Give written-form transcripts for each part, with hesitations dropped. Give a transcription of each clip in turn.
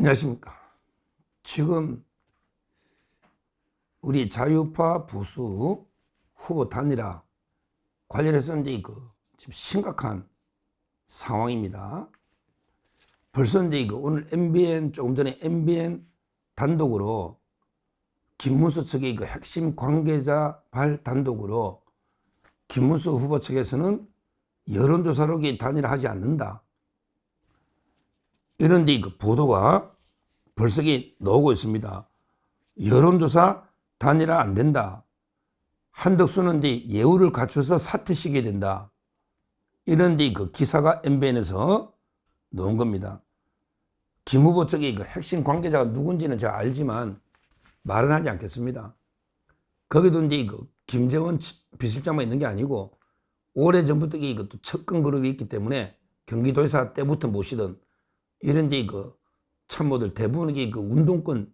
안녕하십니까. 지금 우리 자유파 보수 후보 단일화 관련해서 이제 지금 심각한 상황입니다. 벌써 이제 오늘 MBN 조금 전에 MBN 단독으로 김문수 측의 핵심 관계자 발 단독으로 김문수 후보 측에서는 여론조사로 단일화하지 않는다. 이런 데 보도가 벌써 나오고 있습니다. 여론조사 단일화 안 된다. 한덕수는 이제 예우를 갖춰서 사퇴시켜야 된다. 이런 데 기사가 MBN에서 나온 겁니다. 김 후보 쪽의 핵심 관계자가 누군지는 제가 알지만 말은 하지 않겠습니다. 거기도 이제 김재원 비실장만 있는 게 아니고 오래전부터 또 측근 그룹이 있기 때문에 경기도지사 때부터 모시던 이런 데 참모들 대부분이 운동권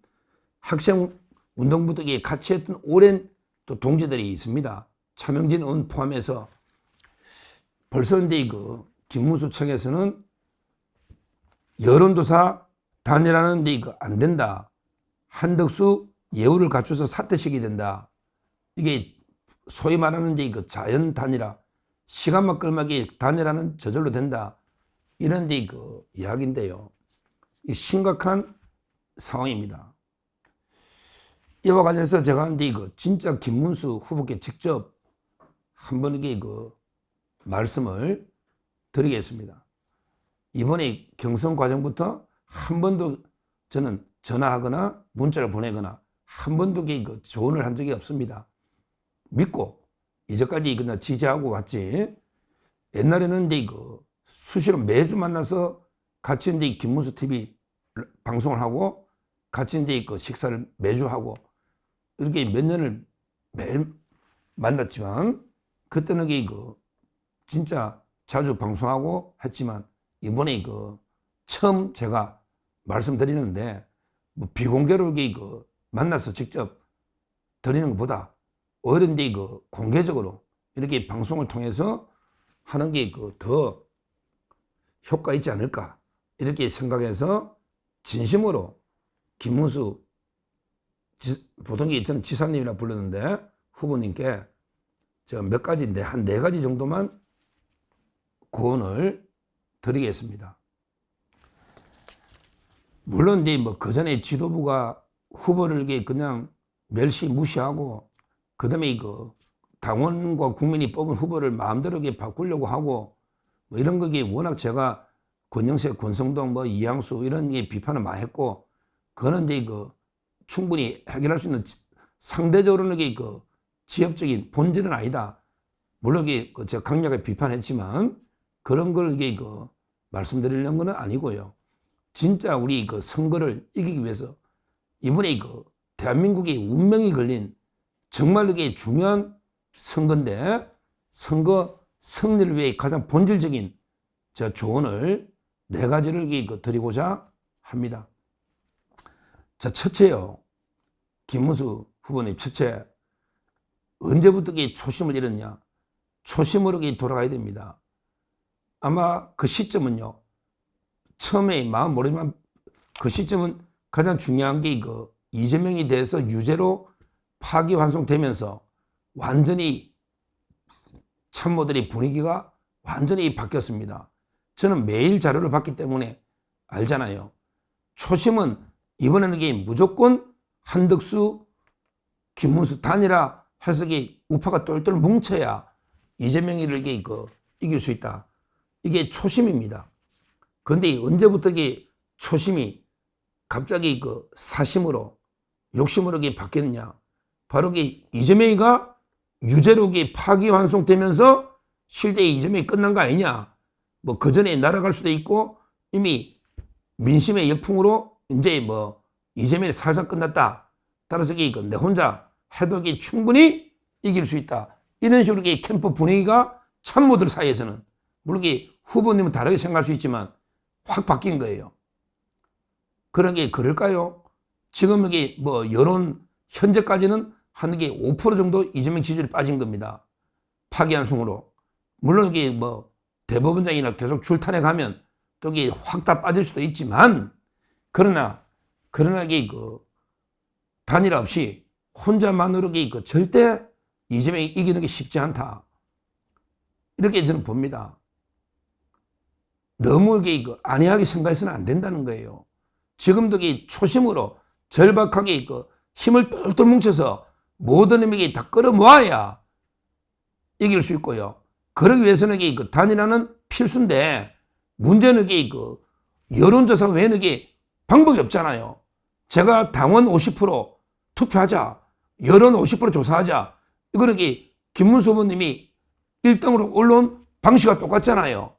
학생 운동부터 같이 했던 오랜 또 동지들이 있습니다. 차명진 의원 포함해서 벌써 이제 김문수 측에서는 여론조사 단일화는 안 된다. 한덕수 예우를 갖춰서 사퇴시켜야 된다. 이게 소위 말하는 자연 단일화, 시간만 끌막이 단일화는 저절로 된다. 이런 이야기인데요. 이 심각한 상황입니다. 이와 관련해서 제가 진짜 김문수 후보께 직접 한번 말씀을 드리겠습니다. 이번에 경선 과정부터 한 번도 저는 전화하거나 문자를 보내거나 한 번도 조언을 한 적이 없습니다. 믿고 이제까지 그냥 지지하고 왔지. 옛날에는 수시로 매주 만나서 같이 김문수 TV 방송을 하고 같이 식사를 매주 하고 이렇게 몇 년을 매일 만났지만 그때는 진짜 자주 방송하고 했지만 이번에 처음 제가 말씀드리는데 뭐 비공개로 만나서 직접 드리는 것보다 오히려 공개적으로 이렇게 방송을 통해서 하는 게 더 효과 있지 않을까 이렇게 생각해서 진심으로 김문수 보통 저는 지사님이라 불렀는데 후보님께 제가 몇 가지 한 네 가지 정도만 고언을 드리겠습니다. 물론 그 전에 지도부가 후보를 그냥 멸시 무시하고 그다음에 당원과 국민이 뽑은 후보를 마음대로 바꾸려고 하고 뭐 이런 거기 워낙 제가 권영세, 권성동, 이양수 이런 비판을 많이 했고 그거는 충분히 해결할 수 있는 상대적으로는 지역적인 본질은 아니다. 물론 제가 강력하게 비판했지만 그런 걸 말씀드리려는 건 아니고요. 진짜 우리 선거를 이기기 위해서 이번에 대한민국의 운명이 걸린 정말 이게 중요한 선거인데 선거 승리를 위해 가장 본질적인 제가 조언을 네 가지를 드리고자 합니다. 자, 첫째요. 김문수 후보님 첫째. 언제부터 초심을 잃었냐? 초심으로 돌아가야 됩니다. 아마 그 시점은요. 처음에 마음 모르지만 그 시점은 가장 중요한 게 이재명에 대해서 유죄로 파기환송되면서 완전히 참모들의 분위기가 완전히 바뀌었습니다. 저는 매일 자료를 봤기 때문에 알잖아요. 초심은 이번에는 무조건 한덕수, 김문수 단일화 해서 우파가 똘똘 뭉쳐야 이재명이를 이길 수 있다. 이게 초심입니다. 그런데 언제부터 초심이 갑자기 사심으로 욕심으로 바뀌었냐? 바로 이재명이가 유죄로 파기환송되면서 실제 이재명이 끝난 거 아니냐? 뭐 그 전에 날아갈 수도 있고 이미 민심의 역풍으로 이제 이재명이 살살 끝났다. 따라서 내 혼자 해도 충분히 이길 수 있다. 이런 식으로 캠프 분위기가 참모들 사이에서는 물론 후보님은 다르게 생각할 수 있지만 확 바뀐 거예요. 그런 게 그럴까요? 지금 여론 현재까지는 한 5% 정도 이재명 지지율이 빠진 겁니다. 파기환송으로. 물론 대법원장이나 계속 출탄해 가면 또 확 다 빠질 수도 있지만 그러나 단일화 없이 혼자만으로 절대 이재명이 이기는 게 쉽지 않다. 이렇게 저는 봅니다. 너무 안이하게 생각해서는 안 된다는 거예요. 지금도 초심으로 절박하게 힘을 똘똘 뭉쳐서 모든 힘에게 다 끌어모아야 이길 수 있고요. 그러기 위해서는 단일화는 필수인데 문제는 여론조사 외에는 방법이 없잖아요. 제가 당원 50% 투표하자, 여론 50% 조사하자. 이거는 김문수 후보님이 1등으로 올라온 방식과 똑같잖아요.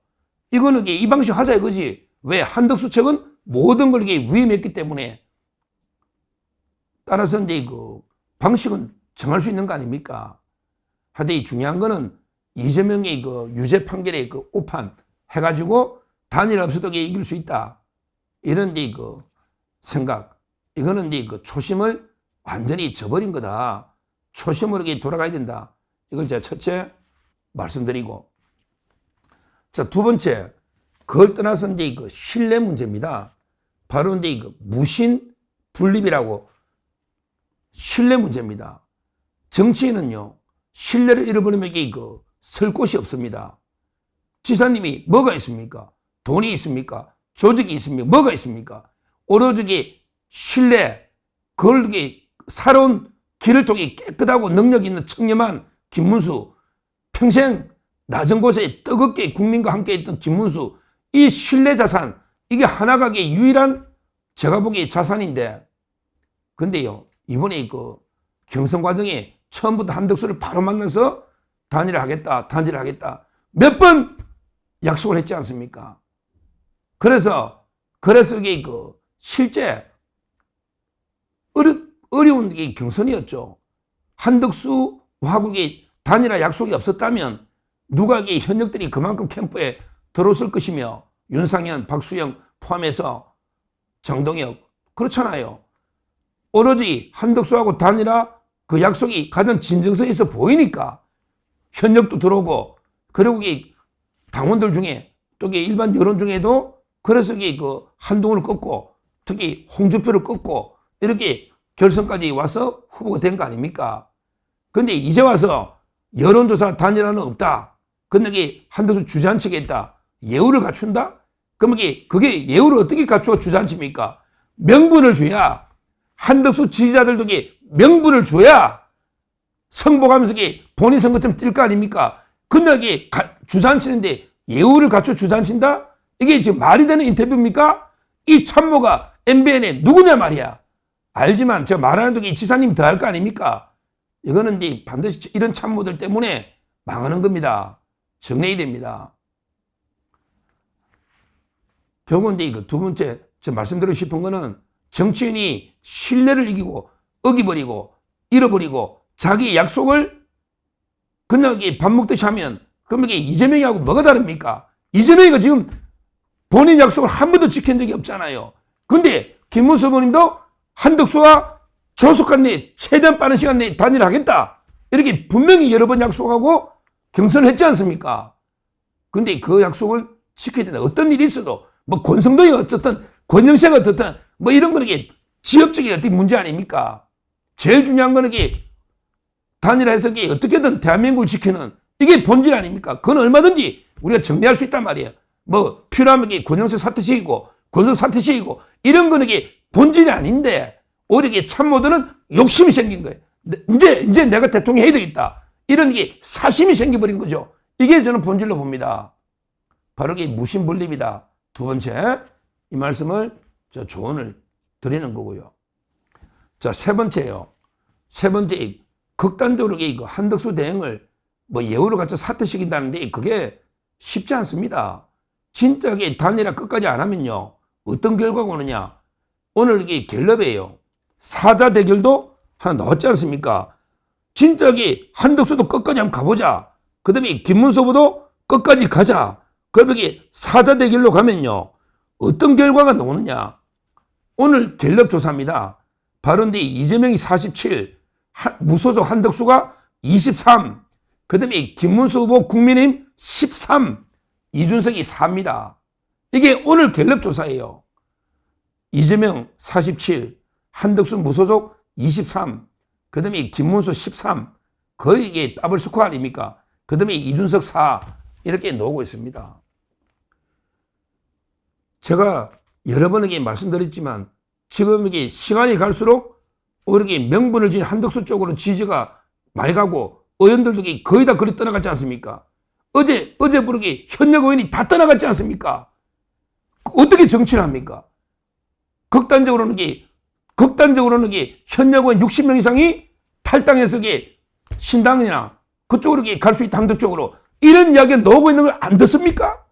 이거는 이 방식 하자 이거지. 왜? 한덕수 측은 모든 걸 위임했기 때문에. 따라서 방식은 정할 수 있는 거 아닙니까? 하여튼 중요한 거는 이재명의 유죄 판결의 오판 해가지고 단일 없어도 이길 수 있다. 이런 생각. 이거는 초심을 완전히 저버린 거다. 초심으로 돌아가야 된다. 이걸 제가 첫째 말씀드리고. 자, 두 번째. 그걸 떠나서 신뢰 문제입니다. 바로 무신 분립이라고 신뢰 문제입니다. 정치인은요, 신뢰를 잃어버리면 설 곳이 없습니다. 지사님이 뭐가 있습니까? 돈이 있습니까? 조직이 있습니까? 뭐가 있습니까? 오로지 신뢰, 그걸 살아온 길을 통해 깨끗하고 능력 있는 청렴한 김문수, 평생 낮은 곳에 뜨겁게 국민과 함께 있던 김문수, 이 신뢰 자산, 이게 하나가 유일한 제가 보기에 자산인데, 근데요, 이번에 경선 과정에 처음부터 한덕수를 바로 만나서 단일화 하겠다. 몇 번 약속을 했지 않습니까? 그래서 이게 실제 어려운 게 경선이었죠. 한덕수하고 단일화 약속이 없었다면 누가 현역들이 그만큼 캠프에 들어왔을 것이며 윤상현, 박수영 포함해서 장동혁 그렇잖아요. 오로지 한덕수하고 단일화 그 약속이 가장 진정성이 있어 보이니까 현역도 들어오고 그리고 당원들 중에 또 일반 여론 중에도 그래서 한동훈을 꺾고 특히 홍준표를 꺾고 이렇게 결선까지 와서 후보가 된 거 아닙니까? 근데 이제 와서 여론조사 단일화는 없다. 근데 한덕수 주저앉히겠다. 예우를 갖춘다? 그럼 그게 예우를 어떻게 갖추어 주저앉힙니까? 명분을 줘야 한덕수 지지자들도 명분을 줘야 성공하면서 본인 선거처럼 뛸 거 아닙니까? 근데 주저앉히는데 예우를 갖춰 주저앉힌다? 이게 지금 말이 되는 인터뷰입니까? 이 참모가 MBN에 누구냐 말이야. 알지만 제가 말하는 게 지사님 더 할 거 아닙니까? 이거는 반드시 이런 참모들 때문에 망하는 겁니다. 정리해야 됩니다. 결국은 두 번째 제가 말씀드리고 싶은 거는 정치인이 신뢰를 이기고 어기버리고 잃어버리고 자기 약속을 그냥 밥 먹듯이 하면 그럼 이재명이하고 뭐가 다릅니까? 이재명이가 지금 본인 약속을 한 번도 지킨 적이 없잖아요. 근데 김문수 후보님도 한덕수와 조속한 내에 최대한 빠른 시간 내에 단일하겠다. 이렇게 분명히 여러 번 약속하고 경선을 했지 않습니까? 근데 그 약속을 지켜야 된다. 어떤 일이 있어도 뭐 권성동이 어떻든 권영세가 어떻든 뭐 이런 거는 지역적인 어떤 문제 아닙니까? 제일 중요한 거는 단일화해서 어떻게든 대한민국을 지키는 이게 본질 아닙니까? 그건 얼마든지 우리가 정리할 수 있단 말이에요. 뭐 필요하면 권영세 사퇴시키고 권성 사퇴시키고 이런 거는 본질이 아닌데 오히려 참모들은 욕심이 생긴 거예요. 이제 내가 대통령 해야 되겠다. 이런 사심이 생겨버린 거죠. 이게 저는 본질로 봅니다. 바로 이게 무신분립이다. 두 번째 이 말씀을 저 조언을 드리는 거고요. 자, 세 번째요. 세 번째 극단적으로 한덕수 대행을 뭐 예우를 갖춰 사퇴시킨다는데 그게 쉽지 않습니다. 진짜 단일화 끝까지 안 하면요. 어떤 결과가 오느냐. 오늘 갤럽이에요. 사자 대결도 하나 나왔지 않습니까? 진짜 한덕수도 끝까지 한번 가보자. 그 다음에 김문수 후보도 끝까지 가자. 그러면 사자 대결로 가면요. 어떤 결과가 나오느냐. 오늘 갤럽 조사입니다. 바로 이재명이 47, 무소속 한덕수가 23, 그 다음에 김문수 후보 국민의힘 13, 이준석이 4입니다. 이게 오늘 갤럽 조사예요. 이재명 47, 한덕수 무소속 23, 그 다음에 김문수 13, 거의 이게 더블 스코어 아닙니까? 그 다음에 이준석 4, 이렇게 나오고 있습니다. 제가 여러 번에게 말씀드렸지만 지금 이게 시간이 갈수록 이렇게 명분을 지닌 한덕수 쪽으로 지지가 많이 가고 의원들도 거의 다 그리 떠나갔지 않습니까? 어제 부르기 현역 의원이 다 떠나갔지 않습니까? 어떻게 정치를 합니까? 극단적으로는 현역 의원 60명 이상이 탈당해서 신당이나 그쪽으로 갈 수 있다, 한덕 쪽으로. 이런 이야기가 나오고 있는 걸 안 듣습니까?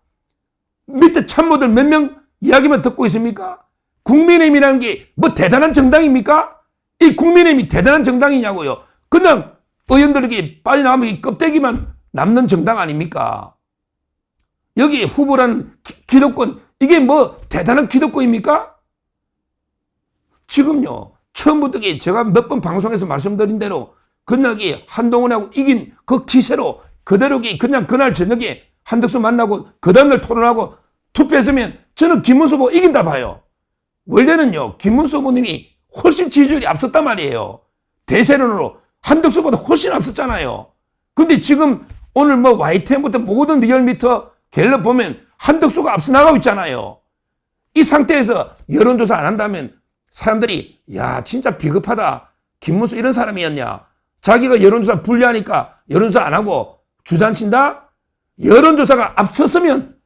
밑에 참모들 몇 명 이야기만 듣고 있습니까? 국민의힘이라는 게 뭐 대단한 정당입니까? 이 국민의힘이 대단한 정당이냐고요. 그냥 의원들에게 빠져나가면 껍데기만 남는 정당 아닙니까? 여기 후보라는 기득권, 이게 뭐 대단한 기득권입니까? 지금요, 처음부터 제가 몇 번 방송에서 말씀드린 대로 그냥 한동훈하고 이긴 그 기세로 그대로 그냥 그날 저녁에 한덕수 만나고 그 다음날 토론하고 투표했으면 저는 김문수 후보 이긴다 봐요. 원래는요, 김문수 후보님이 훨씬 지지율이 앞섰단 말이에요. 대세론으로 한덕수 보다 훨씬 앞섰잖아요. 근데 지금 오늘 뭐 YTN부터 모든 리얼미터 갤럽 보면 한덕수가 앞서 나가고 있잖아요. 이 상태에서 여론조사 안 한다면 사람들이 야 진짜 비겁하다. 김문수 이런 사람이었냐. 자기가 여론조사 불리하니까 여론조사 안 하고 주장친다? 여론조사가 앞섰으면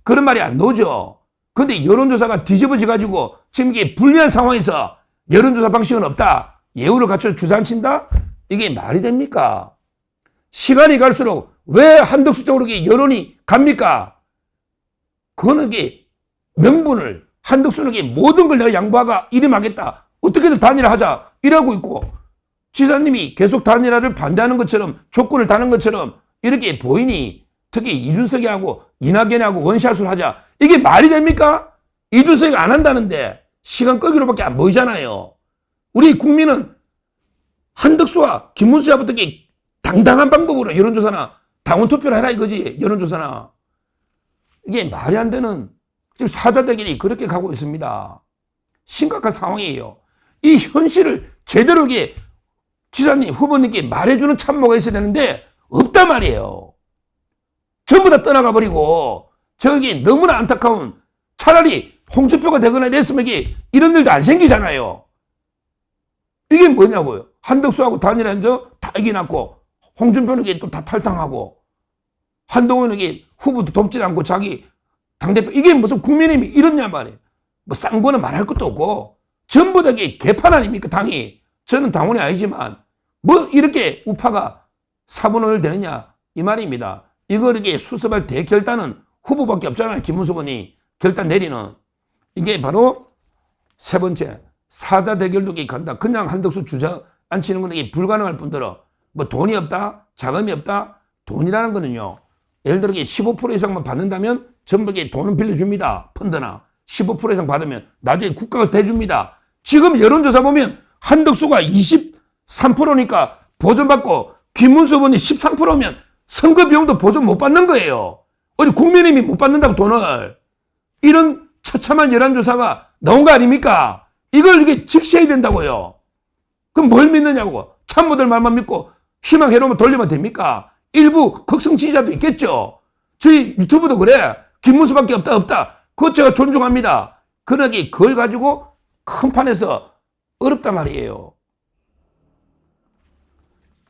그런 말이 안 나오죠. 근데 여론조사가 뒤집어져 가지고 지금 이게 불리한 상황에서 여론조사 방식은 없다. 예우를 갖춰 주장친다? 이게 말이 됩니까? 시간이 갈수록 왜 한덕수 쪽으로 여론이 갑니까? 그거는 명분을 한덕수는 모든 걸 내가 양보하가 이름하겠다. 어떻게든 단일화하자. 이러고 있고 지사님이 계속 단일화를 반대하는 것처럼 조건을 다는 것처럼 이렇게 보이니 특히 이준석이 하고 이낙연이 하고 원샷을 하자. 이게 말이 됩니까? 이준석이 안 한다는데 시간 끌기로밖에 안 보이잖아요. 우리 국민은 한덕수와 김문수 씨부터 당당한 방법으로 여론조사나 당원투표를 해라 이거지. 여론조사나. 이게 말이 안 되는 지금 사자 대결이 그렇게 가고 있습니다. 심각한 상황이에요. 이 현실을 제대로 지사님, 후보님께 말해주는 참모가 있어야 되는데 없단 말이에요. 전부 다 떠나가 버리고 저기 너무나 안타까운 차라리 홍준표가 되거나 이랬으면 이런 일도 안 생기잖아요. 이게 뭐냐고요. 한덕수하고 단일화해서 다 이겨놨고 홍준표는 또 다 탈당하고 한동훈은 후보도 돕지 않고 자기 당대표 이게 무슨 국민의힘이 이렇냐 말이에요. 뭐 싼 거는 말할 것도 없고 전부 다 개판 아닙니까 당이. 저는 당원이 아니지만 뭐 이렇게 우파가 4분의 1 되느냐 이 말입니다. 이걸 수습할 대결단은 후보밖에 없잖아요. 김문수 의원이 결단 내리는. 이게 바로 세 번째 사자 대결도 간다. 그냥 한덕수 주저앉히는 건 불가능할 뿐더러 뭐 돈이 없다, 자금이 없다. 돈이라는 거는요. 예를 들어 15% 이상만 받는다면 전부 돈은 빌려줍니다. 펀드나 15% 이상 받으면 나중에 국가가 대줍니다. 지금 여론조사 보면 한덕수가 23%니까 보존받고 김문수 의원이 13%면 선거 비용도 보존 못 받는 거예요. 우리 국민의힘이 못 받는다고 돈을. 이런 처참한 여론조사가 나온 거 아닙니까? 이걸 직시해야 된다고요. 그럼 뭘 믿느냐고. 참모들 말만 믿고 희망 회로만 돌리면 됩니까? 일부 극성 지지자도 있겠죠. 저희 유튜브도 그래. 김문수밖에 없다. 그것 제가 존중합니다. 그러나 그걸 가지고 큰 판에서 어렵단 말이에요.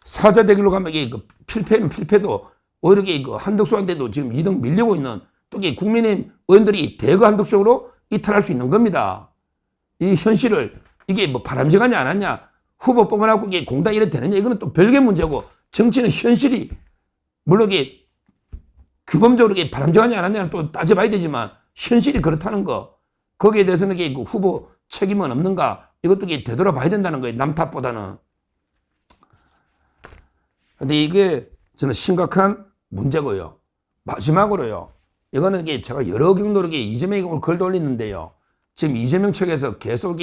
사자 대결로 가면 필패는 필패도 오히려 한덕수한테도 지금 2등 밀리고 있는 또 국민의힘 의원들이 대거 한덕수로 이탈할 수 있는 겁니다. 이 현실을 이게 뭐 바람직하냐 안 하냐 후보 뽑아놓고 공단 이래 되느냐 이거는 또 별개 문제고 정치는 현실이 물론 규범적으로 바람직하냐 안 하냐는 또 따져봐야 되지만 현실이 그렇다는 거 거기에 대해서는 후보 책임은 없는가 이것도 되돌아봐야 된다는 거예요. 남 탓보다는. 근데 이게 저는 심각한 문제고요. 마지막으로요. 이거는 제가 여러 경로로 이재명이 오늘 글도 올리는데요. 지금 이재명 측에서 계속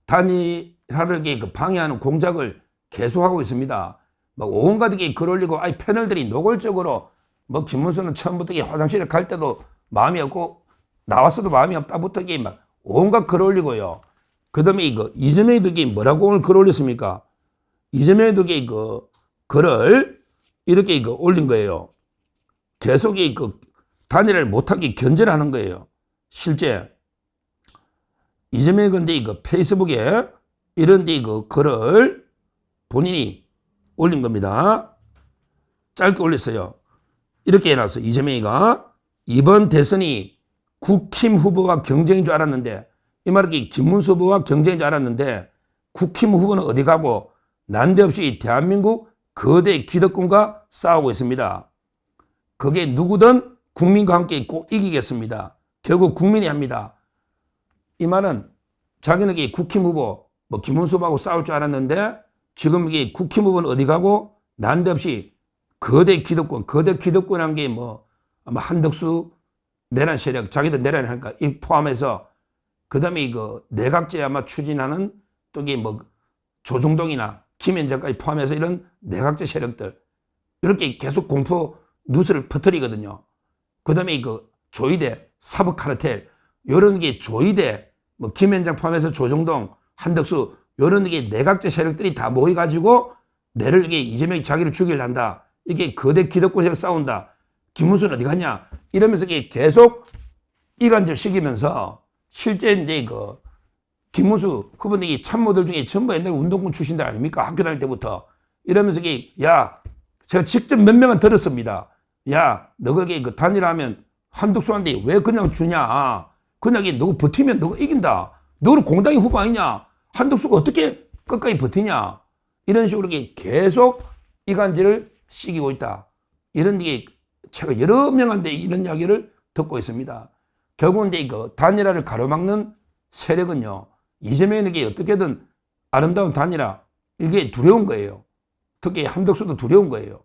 단일화를 방해하는 공작을 계속하고 있습니다. 막 온갖 글 올리고 패널들이 노골적으로 뭐 김문수는 처음부터 화장실에 갈 때도 마음이 없고 나왔어도 마음이 없다부터 막 온갖 글 올리고요. 그 다음에 이거 이재명이 덕이 뭐라고 오늘 글 올렸습니까? 이재명이 덕이 그 글을 이렇게 이거 올린 거예요. 계속 그 단일화를 못하게 견제를 하는 거예요. 실제 이재명이 근데 이거 페이스북에 이런 데 이거 글을 본인이 올린 겁니다. 짧게 올렸어요. 이렇게 해놨어. 이재명이가 이번 대선이 국힘 후보와 경쟁인 줄 알았는데, 이 말은 김문수 후보와 경쟁인 줄 알았는데 국힘 후보는 어디 가고 난데없이 대한민국 거대 기득권과 싸우고 있습니다. 그게 누구든 국민과 함께 꼭 이기겠습니다. 결국 국민이 합니다. 이 말은 자기는 국힘 후보 뭐 김문수 후보하고 싸울 줄 알았는데 지금 이게 국힘 후보는 어디 가고 난데없이 거대 기득권이란 게 뭐 아마 한덕수 내란 세력, 자기들 내란을 하니까 이 포함해서 그 다음에 이거 내각제 아마 추진하는 또 이게 뭐 조중동이나 김현정까지 포함해서 이런 내각제 세력들 이렇게 계속 공포 뉴스를 퍼뜨리거든요. 그 다음에 이거 조이대, 사법카르텔 이런 게 조이대, 뭐 김현정 포함해서 조중동, 한덕수 이런 게 내각제 세력들이 다 모여가지고 내를 이게 이재명이 자기를 죽이려 한다. 이게 거대 기득권이랑 싸운다. 김문수는 어디 갔냐? 이러면서 이게 계속 이간질 시키면서 실제 이제 그 김문수 후보들이 참모들 중에 전부 옛날 운동권 출신들 아닙니까? 학교 다닐 때부터. 이러면서 이게 야, 제가 직접 몇 명은 들었습니다. 야, 너가 그 단일화하면 한덕수한테 왜 그냥 주냐? 그냥 너가 버티면 너가 이긴다. 너는 공당의 후보 아니냐? 한덕수가 어떻게 끝까지 버티냐? 이런 식으로 계속 이간질을 시키고 있다. 이런 게 제가 여러 명한테 이런 이야기를 듣고 있습니다. 결국은 이거 단일화를 가로막는 세력은요, 이재명에게 어떻게든 아름다운 단일화, 이게 두려운 거예요. 특히 한덕수도 두려운 거예요.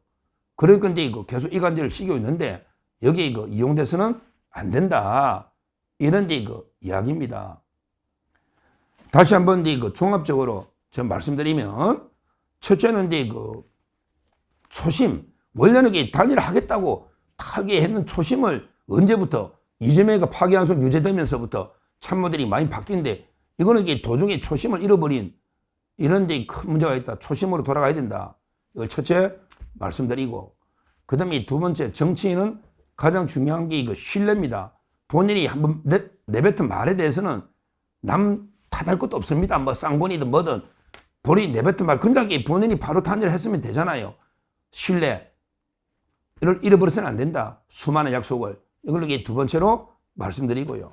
그러니까 이제 이거 계속 이간질을 시키고 있는데 여기에 이거 이용돼서는 안 된다. 이런 데 이거 이야기입니다. 다시 한번 이제 이거 종합적으로 제가 말씀드리면 첫째는 이제 그 초심, 원래는 이게 단일화 하겠다고 타게 했는 초심을 언제부터 이재명이가 파기환송 유죄되면서부터 참모들이 많이 바뀐데 이거는 이게 도중에 초심을 잃어버린 이런 데 큰 문제가 있다. 초심으로 돌아가야 된다. 이걸 첫째 말씀드리고, 그 다음에 두 번째, 정치인은 가장 중요한 게 이거 신뢰입니다. 본인이 한번 내뱉은 말에 대해서는 남 탓할 것도 없습니다. 뭐 쌍본이든 뭐든 본인이 내뱉은 말, 근데 본인이 바로 단일을 했으면 되잖아요. 신뢰. 이걸 잃어버려서는 안 된다. 수많은 약속을. 이걸 두 번째로 말씀드리고요.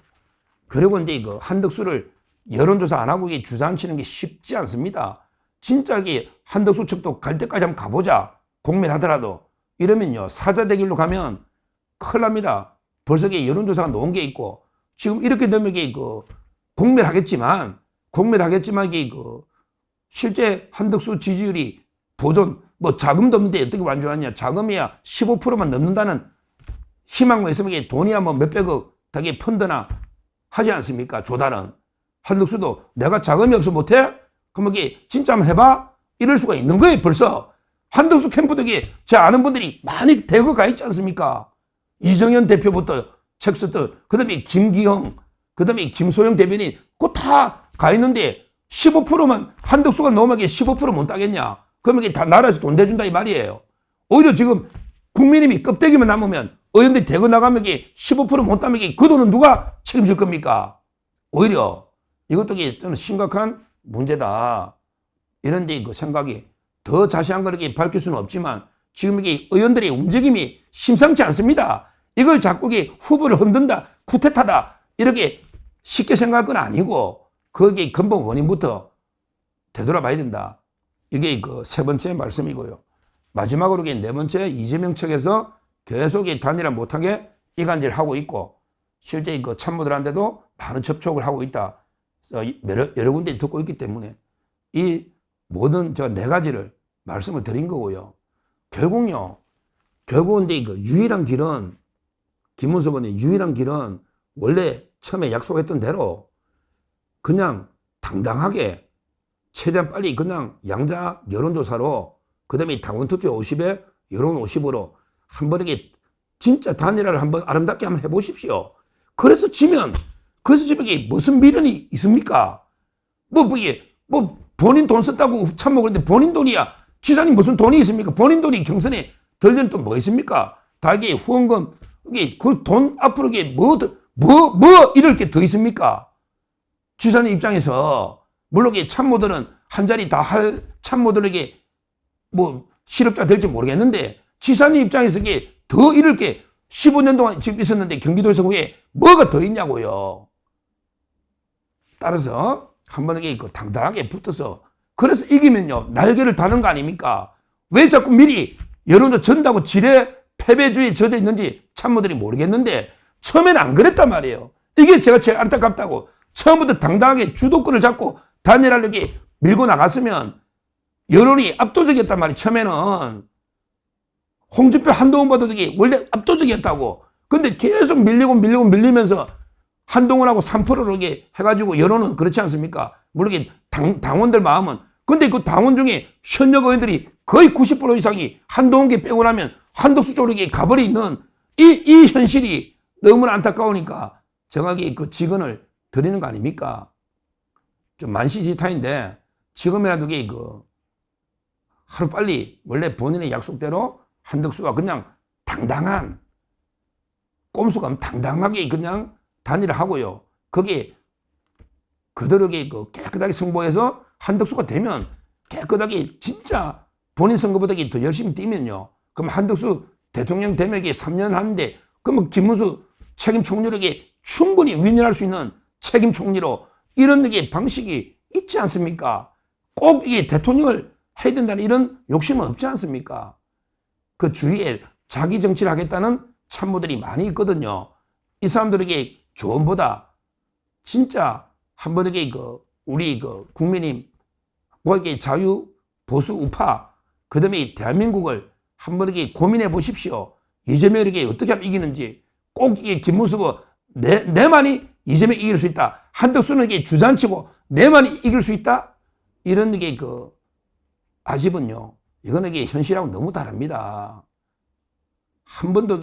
그리고 이제 이거 한덕수를 여론조사 안 하고 주저앉히는 게 쉽지 않습니다. 진짜 한덕수 측도 갈 때까지 한번 가보자. 공멸하더라도. 이러면요, 사자대결로 가면 큰일 납니다. 벌써 여론조사가 놓은 게 있고, 지금 이렇게 되면 공멸하겠지만 이게 실제 한덕수 지지율이 보존, 뭐 자금도 없는데 어떻게 완주하냐. 자금이야 15%만 넘는다는 희망만 있으면 돈이야 뭐 몇백억 되게 펀드나 하지 않습니까? 조달은. 한덕수도 내가 자금이 없어 못해? 그럼 진짜 한번 해봐? 이럴 수가 있는 거예요, 벌써. 한덕수 캠프도 제 아는 분들이 많이 대거 가 있지 않습니까? 이정현 대표부터 책 썼던, 그 다음에 김기형, 그 다음에 김소영 대변인, 그거 다 가 있는데 15%만 한덕수가 넘어가게 15% 못 따겠냐? 그러면 다 나라에서 돈 대준다 이 말이에요. 오히려 지금 국민의힘이 껍데기만 남으면 의원들이 대거 나가면 15% 못 따면 그 돈은 누가 책임질 겁니까? 오히려 이것도 저는 심각한 문제다. 이런데 그 생각이 더 자세한 걸 밝힐 수는 없지만 지금 의원들의 움직임이 심상치 않습니다. 이걸 자꾸 후보를 흔든다, 쿠데타다 이렇게 쉽게 생각할 건 아니고 거기에 근본 원인부터 되돌아봐야 된다. 이게 세 번째 말씀이고요. 마지막으로 네 번째, 이재명 측에서 계속 단일화 못하게 이간질 하고 있고 실제 참모들한테도 많은 접촉을 하고 있다. 여러 군데 듣고 있기 때문에 이 모든 제가 네 가지를 말씀을 드린 거고요. 결국은 유일한 길은 김문수 의원의 유일한 길은 원래 처음에 약속했던 대로 그냥 당당하게 최대한 빨리 그냥 양자 여론조사로 그 다음에 당원투표 50에 여론 50으로 한 번에 진짜 단일화를 한번 아름답게 한번 해보십시오. 그래서 지면 그 집에 무슨 미련이 있습니까? 본인 돈 썼다고 참먹었는데 본인 돈이야. 지사님 무슨 돈이 있습니까? 본인 돈이 경선에 들려는 또 뭐 있습니까? 다 이게 후원금, 이게 그 돈 앞으로 이게 이럴 게 더 있습니까? 지사님 입장에서, 물론 이게 참모들은 한 자리 다 할 참모들에게 실업자 될지 모르겠는데, 지사님 입장에서 이게 더 이럴 게 15년 동안 지금 있었는데 경기도에서 후에 뭐가 더 있냐고요. 따라서 한번 이게 당당하게 붙어서, 그래서 이기면요 날개를 다는 거 아닙니까? 왜 자꾸 미리 여론조 전다고 지뢰 패배주의에 젖어 있는지 참모들이 모르겠는데 처음에는 안 그랬단 말이에요. 이게 제가 제일 안타깝다고. 처음부터 당당하게 주도권을 잡고 단일화력이 밀고 나갔으면 여론이 압도적이었단 말이에요. 처음에는 홍준표 한동훈 바도덕이 원래 압도적이었다고. 근데 계속 밀리면서 한동훈하고 3%로 이게 해가지고 여론은 그렇지 않습니까? 물론 이게 당원들 마음은. 근데 그 당원 중에 현역 의원들이 거의 90% 이상이 한동훈께 빼고 나면 한덕수 쪽으로 이게 가버리는 이 현실이 너무나 안타까우니까 정확히 그 직언을 드리는 거 아닙니까? 좀 만시지탄인데 지금이라도 이게 하루빨리 원래 본인의 약속대로 한덕수가 그냥 당당한 꼼수가 당당하게 그냥 단일화 하고요. 그게 그대로 깨끗하게 승부해서 한덕수가 되면 깨끗하게 진짜 본인 선거보다 더 열심히 뛰면요. 그럼 한덕수 대통령 되면 3년 하는데 그러면 김문수 책임 총리에게 충분히 윈윈할 수 있는 책임 총리로 이런 방식이 있지 않습니까? 꼭 이게 대통령을 해야 된다는 이런 욕심은 없지 않습니까? 그 주위에 자기 정치를 하겠다는 참모들이 많이 있거든요. 이 사람들에게 조언보다 진짜 한 번에 우리 국민님 이게 자유 보수 우파 그다음에 대한민국을 한 번에 고민해 보십시오. 이재명에게 어떻게 하면 이기는지. 꼭 이게 김문수가 내만이 이재명 이길 수 있다. 한덕수는 이게 주장치고 내만이 이길 수 있다. 이런 게 아집은요. 이거는 이게 현실하고 너무 다릅니다. 한 번도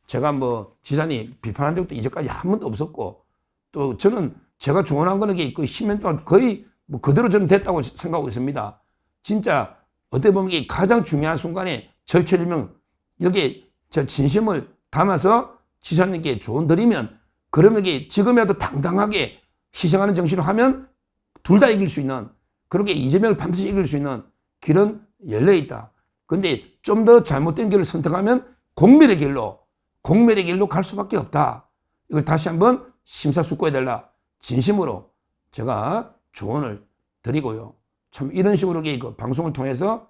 제가 지사님 비판한 적도 이제까지 한 번도 없었고, 또 저는 제가 조언한 거는 그 10년 동안 거의 그대로 저는 됐다고 생각하고 있습니다. 진짜 어떻게 보면 이게 가장 중요한 순간에 절체절명 여기에 저 진심을 담아서 지사님께 조언 드리면, 그러면 이게 지금이라도 당당하게 희생하는 정신으로 하면 둘 다 이길 수 있는, 그렇게 이재명을 반드시 이길 수 있는 길은 열려 있다. 그런데 좀 더 잘못된 길을 선택하면 공멸의 길로 갈 수밖에 없다. 이걸 다시 한번 심사숙고해달라. 진심으로 제가 조언을 드리고요. 참 이런 식으로 방송을 통해서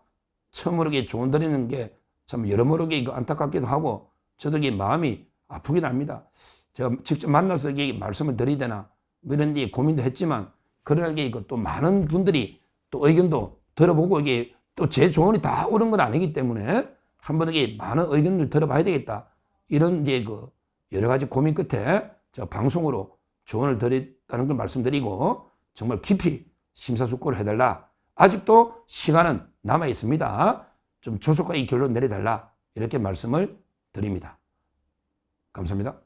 처음으로 조언 드리는 게 참 여러모로 안타깝기도 하고 저도 마음이 아프긴 합니다. 제가 직접 만나서 말씀을 드려야 되나 이런 고민도 했지만, 그러나 또 많은 분들이 또 의견도 들어보고 또 제 조언이 다 옳은 건 아니기 때문에 한번 많은 의견을 들어봐야 되겠다. 이런 여러 가지 고민 끝에 제가 방송으로 조언을 드렸다는 걸 말씀드리고, 정말 깊이 심사숙고를 해달라. 아직도 시간은 남아 있습니다. 좀 조속하게 결론 내려달라. 이렇게 말씀을 드립니다. 감사합니다.